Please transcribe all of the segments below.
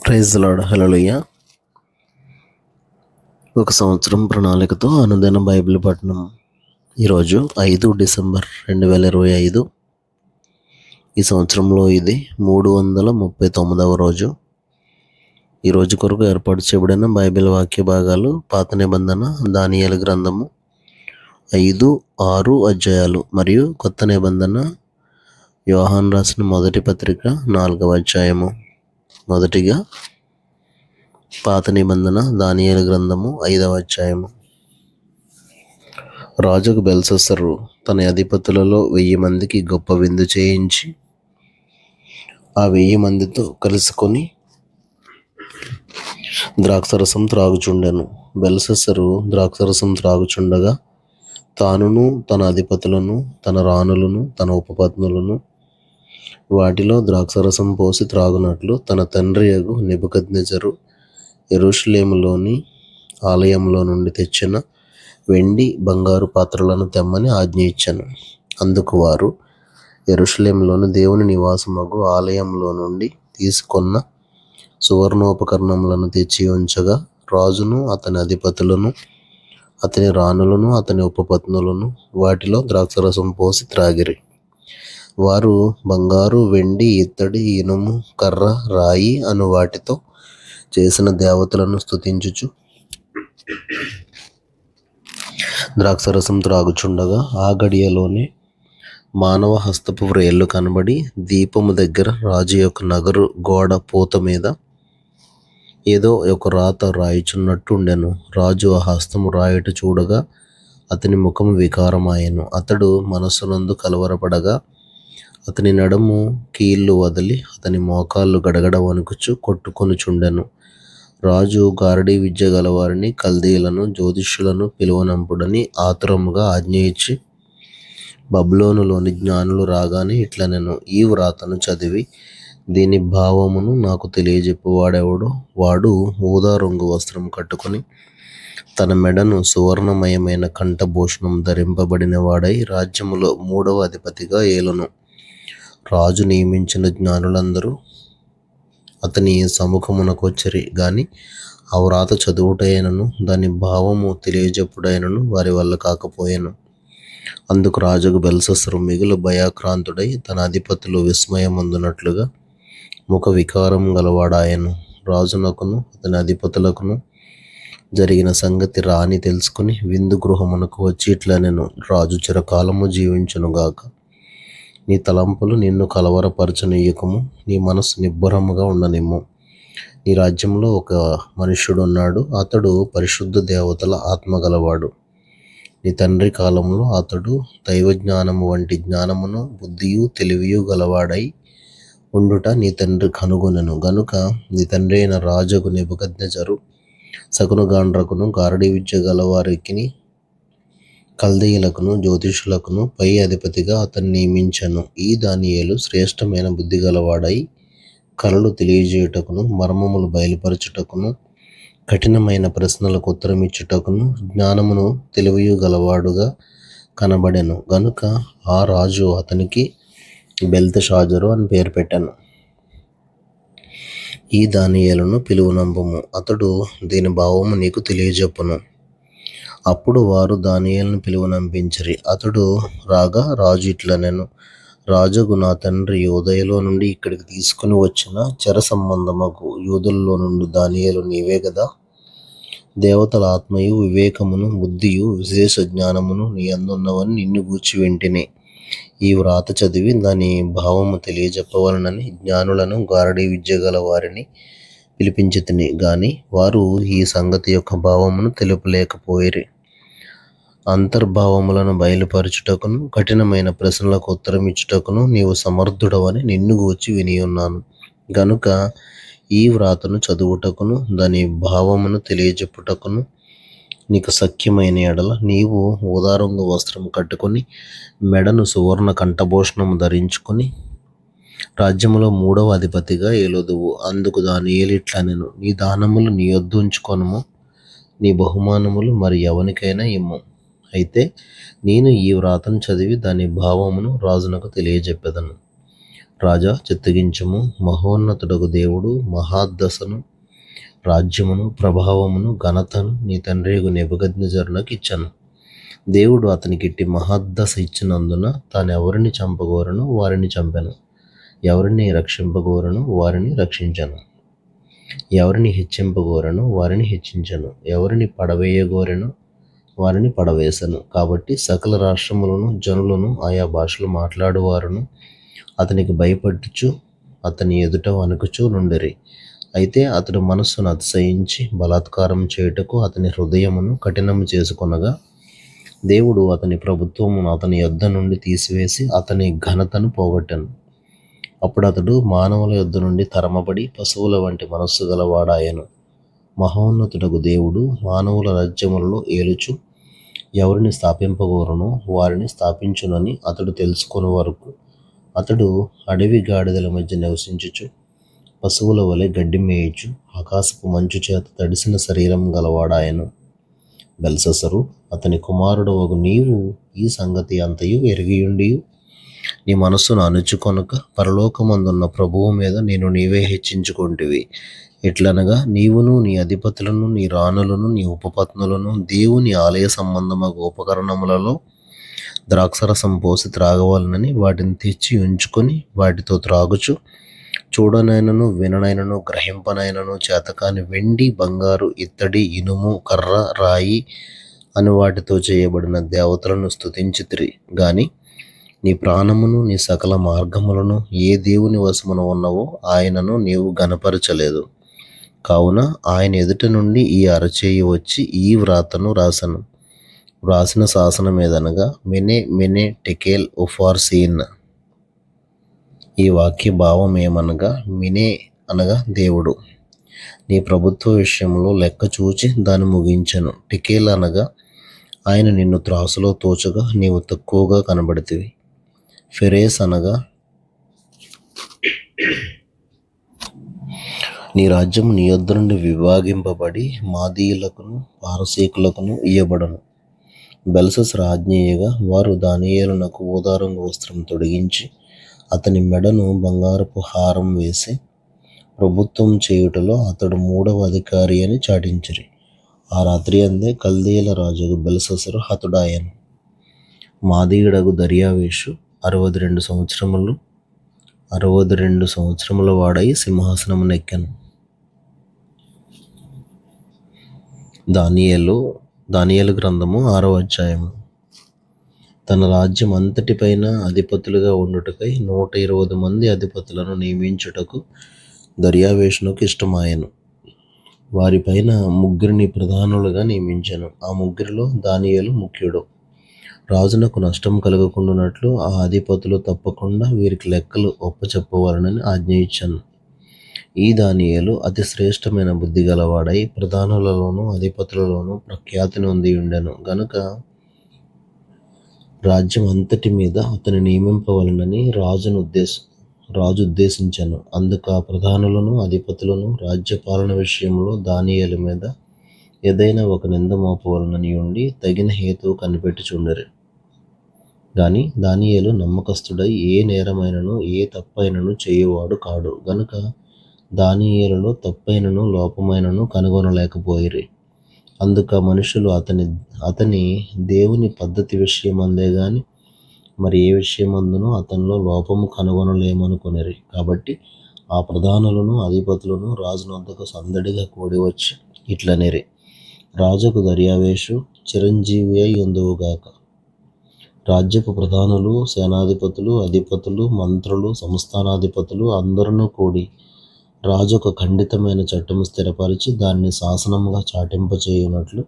Praise the lord. హల్లెలూయా. ఒక సంవత్సరం ప్రణాళికతో అనుదిన బైబిల్ పఠనం. ఈరోజు 5 డిసెంబర్ 2025. ఈ సంవత్సరంలో ఇది 339వ రోజు. ఈ రోజు కొరకు ఏర్పాటు చేయబడిన బైబిల్ వాక్య భాగాలు పాత నిబంధన దానియేలు గ్రంథము 5, 6 అధ్యాయాలు మరియు కొత్త నిబంధన యోహాను రాసిన మొదటి పత్రిక 4వ అధ్యాయము. మొదటిగా పాత నిబంధన దానియేలు గ్రంథము 5వ అధ్యాయము. రాజుకు బెల్షస్సరు తన అధిపతులలో 1000 మందికి గొప్ప విందు చేయించి ఆ 1000 మందితో కలుసుకొని ద్రాక్షరసం త్రాగుచుండెను. బెల్షస్సరు ద్రాక్షరసం త్రాగుచుండగా తానును తన అధిపతులను తన రాణులను తన ఉపపత్నులను వాటిలో ద్రాక్షరసం పోసి త్రాగునట్లు తన తండ్రియగు నెబుకద్నెజరు యెరూషలేములోని ఆలయంలో నుండి తెచ్చిన వెండి బంగారు పాత్రలను తెమ్మని ఆజ్ఞ ఇచ్చెను. అందుకు వారు యెరూషలేములోని దేవుని నివాసమగు ఆలయంలో నుండి తీసుకొన్న సువర్ణోపకరణములను తెచ్చి ఉంచగా రాజును అతని అధిపతులను అతని రాణులను అతని ఉపపత్నులను వాటిలో ద్రాక్షరసం పోసి త్రాగిరి. వారు బంగారు, వెండి, ఇత్తడి, ఇనుము, కర్ర, రాయి అను వాటితో చేసిన దేవతలను స్తుతించుచు ద్రాక్షరసం త్రాగుచుండగా ఆ గడియలోనే మానవ హస్తపు వ్రేళ్లు కనబడి దీపము దగ్గర రాజు యొక్క నగరు గోడ పూత మీద ఏదో ఒక రాత రాయుచున్నట్టు ఉండెను. రాజు ఆ హస్తము రాయుట చూడగా అతని ముఖము వికారమాయెను. అతడు మనస్సునందు కలవరపడగా అతని నడుము కీళ్ళు వదిలి అతని మోకాళ్ళు గడగడ వణుకుచు కొట్టుకొనుచుండెను. రాజు గారడీ విద్య గలవారిని కల్దీయులను జ్యోతిష్యులను పిలువనంపుడని ఆతురముగా ఆజ్ఞ ఇచ్చి బబులోనులోని జ్ఞానులు రాగానే ఇట్లనెను, ఈ వ్రాతను చదివి దీని భావమును నాకు తెలియజెప్పువాడెవడో వాడు ఊదా రంగు వస్త్రం కట్టుకొని తన మెడను సువర్ణమయమైన కంఠభూషణం ధరింపబడిన వాడై రాజ్యములో 3వ అధిపతిగా ఏలును. రాజు నియమించిన జ్ఞానులందరూ అతని సముఖమునకు వచ్చిరి గాని ఆ వ్రాత చదువుటైనను దాని భావము తెలియజెప్పుడైనను వారి వల్ల కాకపోయెను. అందుకు రాజుకు బెల్షస్సరు మిగులు భయాక్రాంతుడై తన అధిపతులు విస్మయమందునట్లుగా ముఖ వికారం గలవాడాయెను. రాజునకును అతని అధిపతులకును జరిగిన సంగతి రాణి తెలుసుకుని విందు గృహమునకు వచ్చి ఇట్లనెను, రాజు చిరకాలము జీవించునుగాక. నీ తలంపులు నిన్ను కలవరపరచనీయకము, నీ మనస్సు నిబ్బరముగా ఉండనిమ్ము. నీ రాజ్యంలో ఒక మనుష్యుడున్నాడు, అతడు పరిశుద్ధ దేవతల ఆత్మ గలవాడు. నీ తండ్రి కాలంలో అతడు దైవజ్ఞానము వంటి జ్ఞానమును బుద్ధియు తెలివియు గలవాడై ఉండుట నీ తండ్రి కనుగొనెను గనుక నీ తండ్రి అయిన రాజుకు నెబుకద్నెజరు శకునగాండ్రకును గారడీ విద్య గలవారికిని కల్దీయులకును జ్యోతిష్యులకును పై అధిపతిగా అతన్ని నియమించెను. ఈ దానియేలు శ్రేష్టమైన బుద్ధి గలవాడై కలలు తెలియజేయుటకును మర్మములు బయలుపరచుటకును కఠినమైన ప్రశ్నలకు ఉత్తరమిచ్చుటకును జ్ఞానమును తెలివియు గలవాడుగా కనబడెను గనుక ఆ రాజు అతనికి బెల్తెషాజరు అని పేరు పెట్టెను. ఈ దానియేలును పిలువనంపుము, అతడు దీని భావము నీకు తెలియజెప్పును. అప్పుడు వారు దానియేలును పిలువనంపించిరి. అతడు రాగా రాజు ఇట్లనెను, రాజుకు నా తండ్రి యూదయలో నుండి ఇక్కడికి తీసుకుని వచ్చిన చెర సంబంధమగు యూదులలో నుండి దానియేలు నీవే గదా. దేవతల ఆత్మయు వివేకమును బుద్ధియు విశేష జ్ఞానమును నీ అందున్నవని నిన్ను గూర్చి వింటిని. ఈ వ్రాత చదివి దాని భావము తెలియజెప్పవలనని జ్ఞానులను గారడీ విద్య గల వారిని పిలిపించితిని గాని వారు ఈ సంగతి యొక్క భావమును తెలుపలేకపోయిరి. అంతర్భావములను బయలుపరచుటకును కఠినమైన ప్రశ్నలకు ఉత్తరమిచ్చుటకును నీవు సమర్థుడవని నిన్ను గూర్చి వినియున్నాను గనుక ఈ వ్రాతను చదువుటకును దాని భావమును తెలియజెప్పుటకును నీకు సఖ్యమైన ఎడల నీవు ఊదారంగు వస్త్రము కట్టుకొని మెడను సువర్ణ కంఠభూషణము ధరించుకొని రాజ్యములో 3వ అధిపతిగా ఏలుదువు. అందుకు దానియేలు ఇట్లనెను, నీ దానములు నీ యొద్ద ఉంచుకొనుము, నీ బహుమానములు మరి ఎవనికైనా ఇమ్ము. అయితే నేను ఈ వ్రాతను చదివి దాని భావమును రాజునకు తెలియజెప్పెదను. రాజా చిత్తగించుము, మహోన్నతుడగు దేవుడు మహాదశను, రాజ్యమును, ప్రభావమును, ఘనతను నీ తండ్రియగు నెబుకద్నెజరునకు ఇచ్చను. దేవుడు అతనికి ఇట్టి మహాదశ ఇచ్చినందున తాను ఎవరిని చంపగోరను వారిని చంపెను, ఎవరిని రక్షింపగోరను వారిని రక్షించను, ఎవరిని హెచ్చింపగోరను వారిని హెచ్చించను, ఎవరిని పడవేయగోరెను వారిని పడవేశను. కాబట్టి సకల రాష్ట్రములను, జనులను, ఆయా భాషలు మాట్లాడువారును అతనికి భయపడుచు అతని ఎదుట వణుకుచూ నుండిరి. అయితే అతడు మనస్సును అతిశయించి బలాత్కారం చేయుటకు అతని హృదయమును కఠినము చేసుకొనగా, దేవుడు అతని ప్రభుత్వమును అతని యొద్ద నుండి తీసివేసి అతని ఘనతను పోగొట్టెను. అప్పుడు అతడు మానవుల యొద్ద నుండి తరమబడి పశువుల వంటి మనస్సు గలవాడాయెను. మహోన్నతుడగు దేవుడు మానవుల రాజ్యములలో ఏలుచు ఎవరిని స్థాపింపగోరునో వారిని స్థాపించునని అతడు తెలుసుకుని వరకు అతడు అడవి గాడిదల మధ్య నివసించుచు పశువుల వలె గడ్డి మేయుచు ఆకాశపు మంచు చేత తడిసిన శరీరం గలవాడాయను. బెల్షస్సరు, అతని కుమారుడు వగు నీవు ఈ సంగతి అంతయు ఎరిగియుండి నీ మనస్సును అణుచుకొనక పరలోకమందున్న ప్రభువు మీద నేను నీవే హెచ్చించుకొంటివి. ఎట్లనగా నీవును నీ అధిపతులను, నీ రాణులను, నీ ఉపపత్నులను దేవుని ఆలయ సంబంధమగు ఉపకరణములలో ద్రాక్షరసం పోసి త్రాగవాలనని వాటిని తెచ్చి ఉంచుకొని వాటితో త్రాగుచు చూడనైనను, విననైనను, గ్రహింపనైనను చేతకాని వెండి, బంగారు, ఇత్తడి, ఇనుము, కర్ర, రాయి అని వాటితో చేయబడిన దేవతలను స్తుతించితిరి గాని నీ ప్రాణమును, నీ సకల మార్గములను ఏ దేవుని వశమున ఉన్నవో ఆయనను నీవు గనపరచలేదు. కావున ఆయన ఎదుట నుండి ఈ అరచేయి వచ్చి ఈ వ్రాతను రాసను. వ్రాసిన శాసనం ఏదనగా, మెనే మెనే టెకేల్ ఉఫార్సీన్. ఈ వాక్య భావం ఏమనగా, మినే అనగా దేవుడు నీ ప్రభుత్వ విషయంలో లెక్క చూచి దాన్ని ముగించెను. టెకేల్ అనగా ఆయన నిన్ను త్రాసులో తోచగా నీవు తక్కువగా కనబడితివి. ఫెరేస్ అనగా నీ రాజ్యం నీ యొద్ద నుండి విభాగింపబడి మాదీయులకును పారసీకులకును ఇయ్యబడను. బెల్షస్సరు ఆజ్ఞేయగా వారు దానియేలునకు ఊదారంగు వస్త్రం తొడిగించి అతని మెడను బంగారపు హారం వేసి ప్రభుత్వం చేయుటలో అతడు 3వ అధికారి అని చాటించిరి. ఆ రాత్రి అందే కల్దీయుల రాజుకు బెల్షస్సరు హతుడాయెను. మాదీయుడగు దర్యావేషు 62 సంవత్సరముల వాడై సింహాసనమునెక్కెను. దానియేలు గ్రంథము 6వ అధ్యాయము. తన రాజ్యం అంతటిపైన అధిపతులుగా ఉండుటకై 120 మంది అధిపతులను నియమించుటకు దర్యావేషునకు ఇష్టమాయెను. వారిపైన 3 ప్రధానులుగా నియమించెను. ఆ 3లో దానియేలు ముఖ్యుడు. రాజునకు నష్టం కలగకుండానట్లు ఆ అధిపతులు తప్పకుండా వీరికి లెక్కలు ఒప్పచెప్పవలనని ఆజ్ఞ ఇచ్చాను. ఈ దానియేలు అతి శ్రేష్టమైన బుద్ధి గలవాడై ప్రధానులలోనూ అధిపతులలోనూ ప్రఖ్యాతి నొంది ఉండెను గనుక రాజ్యం అంతటి మీద అతని నియమింపవలనని రాజు ఉద్దేశించాను. అందుకు ఆ ప్రధానులను, అధిపతులను రాజ్యపాలన విషయంలో దానియేలు మీద ఏదైనా ఒక నింద మోపవలనని ఉండి తగిన హేతువు కనిపెట్టుచుండిరి. గాని దానియేలు నమ్మకస్తుడై ఏ నేరమైనను ఏ తప్పైనను చేయువాడు కాడు గనుక దానియేలులో తప్పైనను లోపమైనను కనుగొనలేకపోయిరి. అందుక మనుషులు అతని దేవుని పద్ధతి విషయమందే గాని మరి ఏ విషయమందునూ అతనిలో లోపము కనుగొనలేమనుకొనిరి. కాబట్టి ఆ ప్రధానులను, అధిపతులను రాజునొద్దకు సందడిగా కూడివచ్చి ఇట్లనిరి, రాజుకు దర్యావేషు చిరంజీవి అయి ఉందువుగాక. రాజ్యపు ప్రధానులు, సేనాధిపతులు, అధిపతులు, మంత్రులు, సంస్థానాధిపతులు అందరూ కూడి రాజు ఒక ఖండితమైన చట్టము స్థిరపరిచి దానిని శాసనముగా చాటింపచేయునట్లు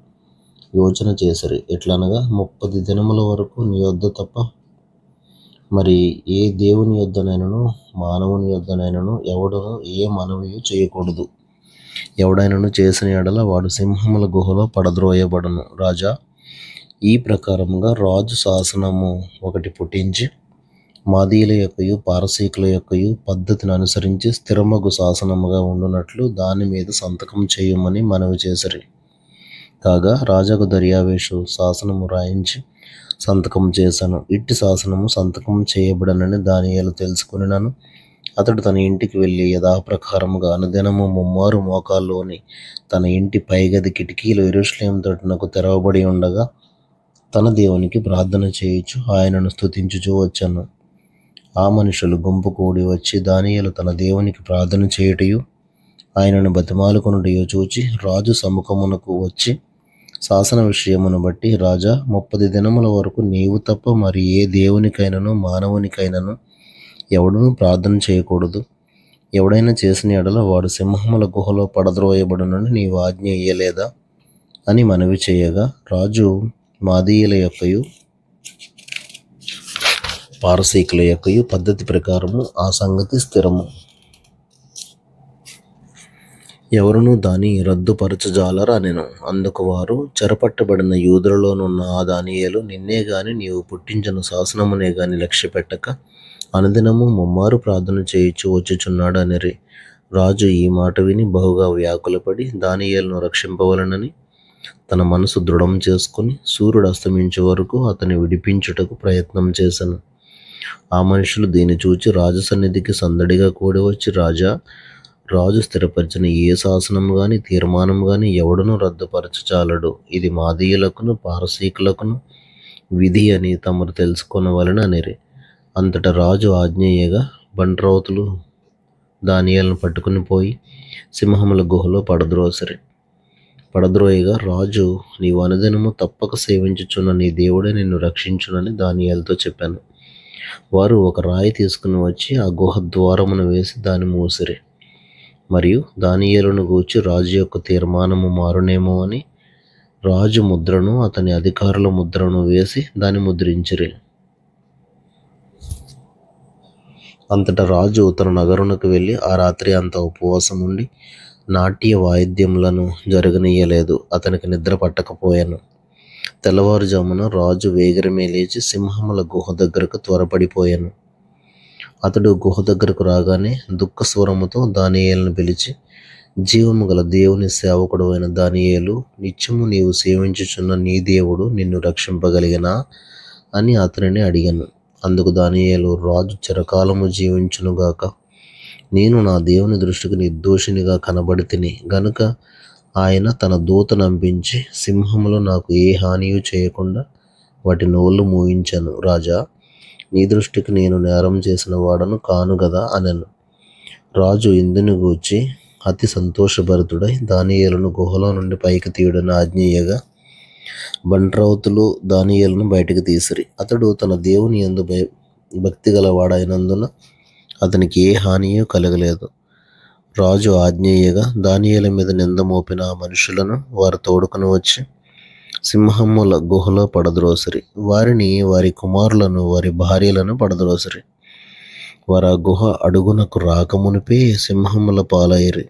యోచన చేసిరి. ఎట్లనగా 30 దినముల వరకు నీ యొద్ద తప్ప మరి ఏ దేవుని యొద్దనైనను మానవుని యొద్దనైనను ఎవడును ఏ మనవియు చేయకూడదు. ఎవడైనను చేసిన ఎడల వాడు సింహముల గుహలో పడద్రోయబడును. రాజా, ఈ ప్రకారముగా రాజు శాసనము ఒకటి పుట్టించి మాదీయుల యొక్కయు పారసీకుల యొక్కయు పద్ధతిని అనుసరించి స్థిరమగు శాసనముగా ఉండునట్లు దాని మీద సంతకం చేయమని మనవి చేసిరి. కాగా రాజుకు దర్యావేషు శాసనము రాయించి సంతకం చేశాను. ఇట్టి శాసనము సంతకం చేయబడనని దానియేలు తెలుసుకొనినను. అతడు తన ఇంటికి వెళ్ళి యథాప్రకారముగా అనుదినము ముమ్మారు మోకాల్లోని తన ఇంటి పైగది కిటికీలు యెరూషలేము తట్టునకు తెరవబడి ఉండగా తన దేవునికి ప్రార్థన చేయుచు ఆయనను స్తుతించుచూ వచ్చాను. ఆ మనుషులు గుంపు కూడి వచ్చి దానియేలు తన దేవునికి ప్రార్థన చేయుటయు ఆయనను బతిమాలుకొనుటయు చూచి రాజు సముఖమునకు వచ్చి, శాసన విషయమును బట్టి రాజా, 30 దినముల వరకు నీవు తప్ప మరి ఏ దేవునికైనను మానవునికైనను ఎవడునూ ప్రార్థన చేయకూడదు. ఎవడైనా చేసిన ఎడల వాడు సింహముల గుహలో పడద్రోయబడునని నీవు ఆజ్ఞ ఇయ్యలేదా అని మనవి చేయగా, రాజు మాదీయుల యొక్కయు పారసీకుల యొక్కయు పద్ధతి ప్రకారము ఆ సంగతి స్థిరము. ఎవరునూ దాని రద్దుపరచజాలరా అనెను. అందుకు వారు, చెరపట్టబడిన యూదులలోనున్న ఆ దానియేలు నిన్నే గాని నీవు పుట్టించిన శాసనమునే గాని లక్ష్యపెట్టక అనుదినము ముమ్మారు ప్రార్థన చేయుచు వచ్చుచున్నాడు అనిరి. రాజు ఈ మాట విని బహుగా వ్యాకులపడి దానియేలును రక్షింపవలెనని తన మనసు దృఢం చేసుకుని సూర్యుడు అస్తమించే వరకు అతని విడిపించుటకు ప్రయత్నం చేశాను. ఆ మనుషులు దీన్ని చూచి రాజు సన్నిధికి సందడిగా కూడి వచ్చి, రాజు స్థిరపరిచిన ఏ శాసనం గాని తీర్మానం గాని ఎవడునూ రద్దుపరచజాలడు. ఇది మాదీయులకును పారసీకులకును విధి అని తమరు తెలుసుకొనవలెను అనిరి. అంతటా రాజు ఆజ్ఞేయగా బంట్రౌతులు దానియేలును పట్టుకుని పోయి సింహముల గుహలో పడద్రోయగా రాజు, నీవు అనుదినము తప్పక సేవించుచున్న నీ దేవుడే నిన్ను రక్షించునని దానియేలుతో చెప్పాను. వారు ఒక రాయి తీసుకుని వచ్చి ఆ గుహ ద్వారమును వేసి దాన్ని మూసిరి. మరియు దానియేలును గూర్చి రాజు యొక్క తీర్మానము మారునేమో అని రాజు ముద్రను అతని అధికారుల ముద్రను వేసి దాన్ని ముద్రించిరి. అంతటా రాజు తన నగరునకు వెళ్ళి ఆ రాత్రి అంతా ఉపవాసం ఉండి నాట్య వాయిద్యములను జరగనీయలేదు. అతనికి నిద్ర పట్టకపోయాను. తెల్లవారుజామున రాజు వేగిరమే లేచి సింహముల గుహ దగ్గరకు త్వరపడిపోయాను. అతడు గుహ దగ్గరకు రాగానే దుఃఖ స్వరముతో దానియేలును పిలిచి, జీవము గల దేవుని సేవకుడు అయిన దానియేలు, నిత్యము నీవు సేవించుచున్న నీ దేవుడు నిన్ను రక్షింపగలిగినా అని అతనిని అడిగాను. అందుకు దానియేలు, రాజు చిరకాలము జీవించునుగాక. నేను నా దేవుని దృష్టికి నిర్దోషినిగా కనబడితిని గనుక ఆయన తన దూతను పంపించి సింహములు నాకు ఏ హానియు చేయకుండా వాటి నోళ్ళు మూయించాను. రాజా, నీ దృష్టికి నేను నేరం చేసిన వాడను కాను గదా అనెను. రాజు ఇందుని గూర్చి అతి సంతోషభరితుడై దానియేలును గుహలో నుండి పైకి తీయుడని ఆజ్ఞేయగా బంట్రౌతులు దానియేలును బయటికి తీసిరి. అతడు తన దేవుని యందు భక్తి గలవాడైనందున అతనికి ఏ హానియూ కలగలేదు. రాజు ఆజ్ఞేయగా దానియేలు మీద నింద మోపిన ఆ మనుషులను వారు తోడుకుని వచ్చి సింహముల గుహలో పడద్రోసిరి. వారిని, వారి కుమారులను, వారి భార్యలను పడద్రోసిరి. వారు ఆ గుహ అడుగునకు రాకమునిపే సింహముల పాలైరి.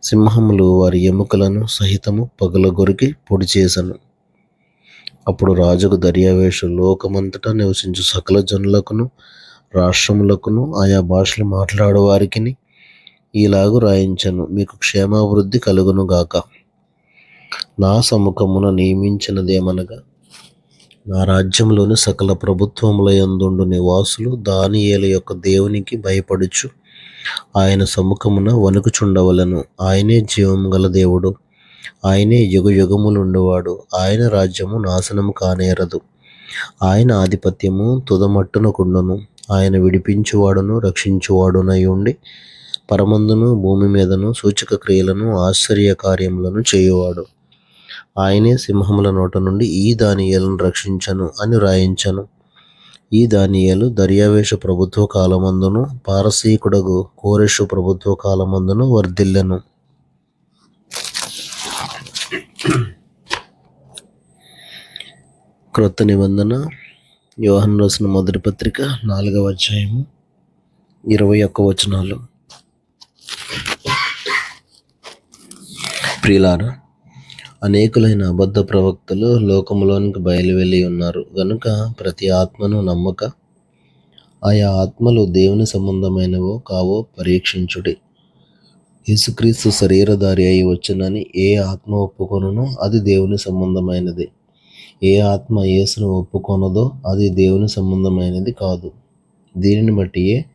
సింహములు వారి ఎముకలను సహితము పగలగొరికి పొడి చేసెను. అప్పుడు రాజుకు దర్యావేషు లోకమంతటా నివసించు సకల జనులకును రాష్ట్రములకును ఆయా భాషలు మాట్లాడు వారికిని ఈలాగు రాయించను, మీకు క్షేమాభివృద్ధి కలుగునుగాక. నా సముఖమున నియమించినదేమనగా, నా రాజ్యంలోని సకల ప్రభుత్వముల యందుండు నివాసులు దానియేలు యొక్క దేవునికి భయపడుచు ఆయన సముఖమున వణుకుచుండవలెను. ఆయనే జీవము గల దేవుడు, ఆయనే యుగయుగములుండువాడు. ఆయన రాజ్యము నాశనము కానేరదు. ఆయన ఆధిపత్యము తుదమట్టునకుండును. ఆయన విడిపించువాడును రక్షించువాడునై ఉండి పరమందును భూమి మీదను సూచక క్రియలను ఆశ్చర్య కార్యములను చేయువాడు. ఆయనే సింహముల నోట నుండి ఈ దానియేలును రక్షించను అని రాయించను. ఈ దానియేలు దర్యావేషు ప్రభుత్వ కాలమందును పారసీకుడగు కోరెషు ప్రభుత్వ కాలమందును వర్ధిల్లెను. క్రొత్త నిబంధన యోహాను రాసిన మొదటి పత్రిక 4వ అధ్యాయము 21 వచనాలు. ప్రియులారా, అనేకులైన అబద్ధ ప్రవక్తలు లోకములోనికి బయలువెళ్ళి ఉన్నారు గనుక ప్రతి ఆత్మను నమ్మక ఆయా ఆత్మలు దేవుని సంబంధమైనవో కావో పరీక్షించుడి. యేసుక్రీస్తు శరీరధారి అయి వచ్చునని ఏ ఆత్మ ఒప్పుకొనునో అది దేవుని సంబంధమైనది. ఏ ఆత్మ యేసును ఒప్పుకొనదో అది దేవుని సంబంధమైనది కాదు. దీనిని బట్టియే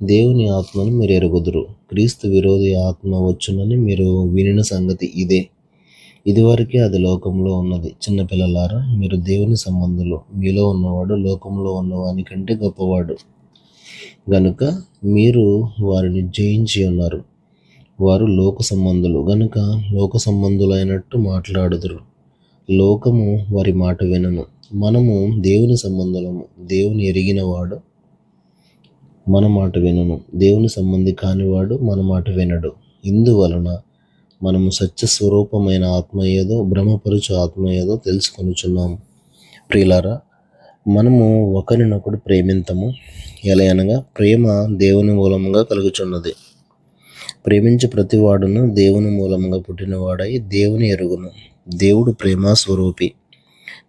దేవుని ఆత్మను మీరు ఎరుగుదురు. క్రీస్తు విరోధి ఆత్మ వచ్చునని మీరు వినిన సంగతి ఇదే. ఇదివరకే అది లోకంలో ఉన్నది. చిన్నపిల్లలారా, మీరు దేవుని సంబంధులు. మీలో ఉన్నవాడు లోకంలో ఉన్నవాని కంటే గొప్పవాడు గనుక మీరు వారిని జయించి ఉన్నారు. వారు లోక సంబంధులు గనుక లోక సంబంధులైనట్టు మాట్లాడుదురు. లోకము వారి మాట వినను. మనము దేవుని సంబంధులము. దేవుని ఎరిగినవాడు మన మాట వినను. దేవుని సంబంధి కానివాడు మన మాట వినడు. ఇందువలన మనము సత్యస్వరూపమైన ఆత్మ ఏదో భ్రమపరుచు ఆత్మ ఏదో తెలుసుకొనుచున్నాము. ప్రియులారా, మనము ఒకరినొకడు ప్రేమింతము. ఎలయనగా ప్రేమ దేవుని మూలముగా కలుగుచున్నది. ప్రేమించు ప్రతివాడును దేవుని మూలముగా పుట్టినవాడై దేవుని ఎరుగును. దేవుడు ప్రేమ స్వరూపి.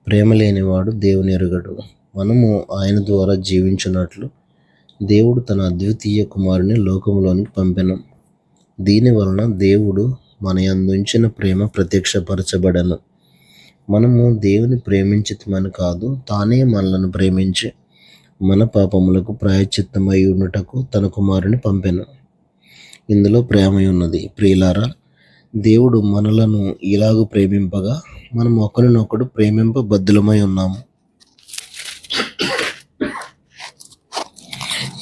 ప్రేమ లేనివాడు దేవుని ఎరుగడు. మనము ఆయన ద్వారా జీవించున్నట్లు దేవుడు తన అద్వితీయ కుమారుని లోకములోనికి పంపెను. దీని వలన దేవుడు మన యందుంచిన ప్రేమ ప్రత్యక్షపరచబడను. మనము దేవుని ప్రేమించితమని కాదు, తానే మనలను ప్రేమించి మన పాపములకు ప్రాయశ్చిత్తమై ఉండుటకు తన కుమారుని పంపెను. ఇందులో ప్రేమ ఉన్నది. ప్రియులారా, దేవుడు మనలను ఇలాగూ ప్రేమింపగా మనం ఒకరినొకడు ప్రేమింపబద్ధులమై ఉన్నాము.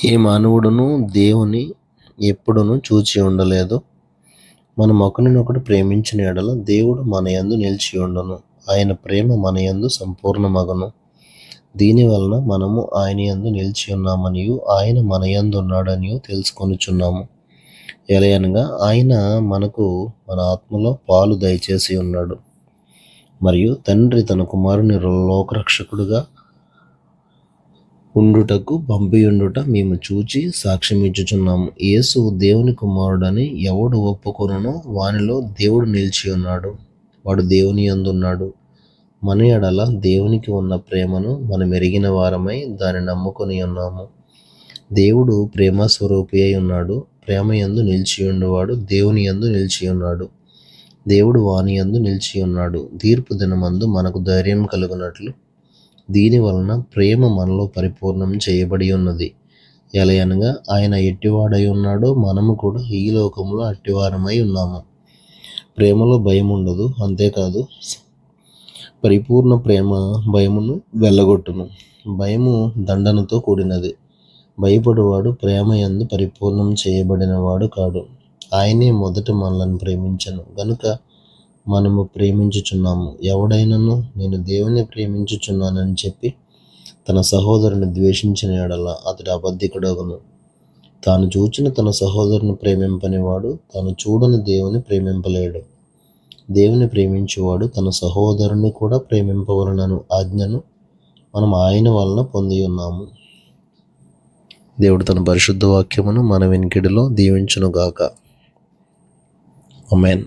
ఏ మానవుడును దేవుని ఎప్పుడును చూచి ఉండలేదు. మనం ఒకరినొకడు ప్రేమించిన ఎడల దేవుడు మన యందు నిలిచి ఉండును. ఆయన ప్రేమ మన యందు సంపూర్ణమగును. దీని వలన మనము ఆయన యందు నిలిచి ఉన్నామనియు ఆయన మన యందు ఉన్నాడనియు తెలుసుకొనుచున్నాము. ఎలయనగా ఆయన మనకు మన ఆత్మలో పాలు దయచేసి ఉన్నాడు. మరియు తండ్రి తన కుమారుని లోకరక్షకుడుగా ఉండుటకు పంపియుండుట మేము చూచి సాక్ష్యమిచ్చుచున్నాము. యేసు దేవుని కుమారుడని ఎవడు ఒప్పుకొనునో వానిలో దేవుడు నిలిచి ఉన్నాడు. వాడు దేవుని యందున్నాడు. మన ఎడల దేవునికి ఉన్న ప్రేమను మనం ఎరిగిన వారమై దాన్ని నమ్ముకొని ఉన్నాము. దేవుడు ప్రేమ స్వరూపి అయి ఉన్నాడు. ప్రేమ యందు నిలిచి ఉండేవాడు దేవుని యందు నిలిచి ఉన్నాడు. దేవుడు వాని యందు నిలిచి ఉన్నాడు. తీర్పు దినమందు మనకు ధైర్యం కలుగునట్లు దీని వలన ప్రేమ మనలో పరిపూర్ణం చేయబడి ఉన్నది. ఎలయనగా ఆయన ఎట్టివాడై ఉన్నాడో మనము కూడా ఈ లోకంలో అట్టివారమై ఉన్నాము. ప్రేమలో భయం ఉండదు. అంతేకాదు, పరిపూర్ణ ప్రేమ భయమును వెళ్ళగొట్టును. భయము దండనతో కూడినది. భయపడువాడు ప్రేమ యందు పరిపూర్ణం చేయబడినవాడు కాడు. ఆయనే మొదట మనలను ప్రేమించను గనుక మనము ప్రేమించుచున్నాము. ఎవడైనను నేను దేవుని ప్రేమించుచున్నానని చెప్పి తన సహోదరుని ద్వేషించిన ఎడల అతడు అబద్ధికుడగును. తాను చూచిన తన సహోదరుని ప్రేమింపని వాడు తాను చూడని దేవుని ప్రేమింపలేడు. దేవుని ప్రేమించువాడు తన సహోదరుని కూడా ప్రేమింపవలనను ఆజ్ఞను మనం ఆయన వలన పొంది ఉన్నాము. దేవుడు తన పరిశుద్ధ వాక్యమును మన వెనుకిడిలో దీవించునుగాక. ఆమేన్.